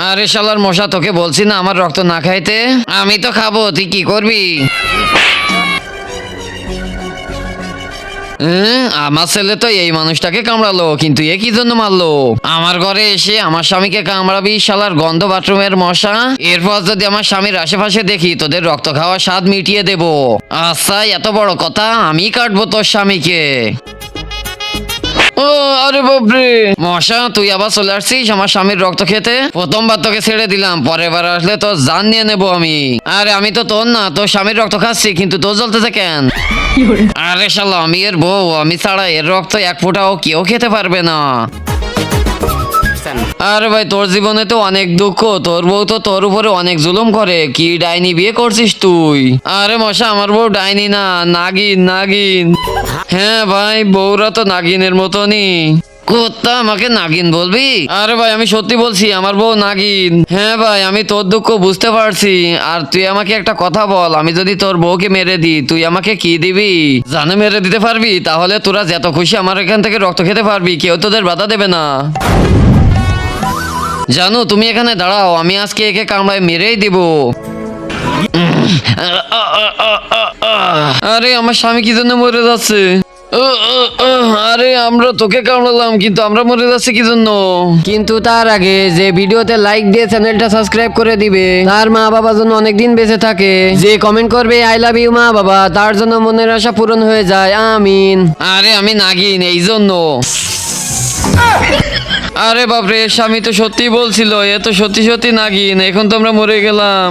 আরে শালার মশা, তোকে বলছি না আমার রক্ত না খাইতে? আমি তো খাবো, তুই কি করবি? আমার ছেলে তো এই মানুষটাকে কামড়ালো, কিন্তু এ কি জন্য মারলো? আমার ঘরে এসে আমার স্বামীকে কামড়াবি শালার গন্ধ বাথরুমের মশা। এরপর যদি আমার স্বামীর আশেপাশে দেখি, তোদের রক্ত খাওয়া স্বাদ মিটিয়ে দেব। আচ্ছা, এত বড় কথা, আমি কাটবো তোর স্বামীকে। ও আরে বাপরে, মশা তুই আবার চলে আসছিস আমার স্বামীর রক্ত খেতে? প্রথমবার তোকে ছেড়ে দিলাম, পরের বার আসলে তোর জান নিয়ে নেবো আমি। আরে আমি তো তোর না, তোর স্বামীর রক্ত খাচ্ছি, কিন্তু তোর জ্বলতেছে কেন? আরে শালা, আমি এর বউ, আমি ছাড়া এর রক্ত এক ফোঁটাও কেউ খেতে পারবে না। আরে ভাই, তোর জীবনে তো অনেক দুঃখ, তোর বউ তো তোর উপরে অনেক জুলুম করে। কি ডাইনি বিয়ে করছিস তুই? আরে মশা, আমার বউ ডাইনি না, নাগিন নাগিন। হ্যাঁ ভাই, বউরা তো নাগিনের মতনই। কুত্তা, আমাকে নাগিন বলবি? আরে ভাই, আমি সত্যি বলছি, আমার বউ নাগিন। হ্যাঁ ভাই, আমি তোর দুঃখ বুঝতে পারছি। আর তুই আমাকে একটা কথা বল, আমি যদি তোর বউকে মেরে দিই, তুই আমাকে কি দিবি? জানে মেরে দিতে পারবি? তাহলে তোরা যত খুশি আমার এখান থেকে রক্ত খেতে পারবি, কেউ তোদের বাধা দেবে না। জানো, তুমি এখানে দাঁড়াও, আমি আজকে একে কামড়ায় মেরেই দিব। আরে আমার স্বামী কি জন্য মরে যাচ্ছে? আরে আমরা তোকে কামড়ালাম, কিন্তু আমরা মরে যাচ্ছি কি জন্য? কিন্তু তার আগে যে ভিডিওতে লাইক দিয়ে চ্যানেলটা সাবস্ক্রাইব করে দিবে, তার মা বাবা যেন অনেকদিন বেঁচে থাকে। যে কমেন্ট করবে আই লাভ ইউ মা বাবা, তার জন্য মনের আশা পূরণ হয়ে যায়, আমিন। আরে আমি নাগিন, এই জন্য। আরে বাপরে, স্বামী তো সত্যি বলছিল, এ তো সত্যি সত্যি নাগিন। এখন তো আমরা মরে গেলাম।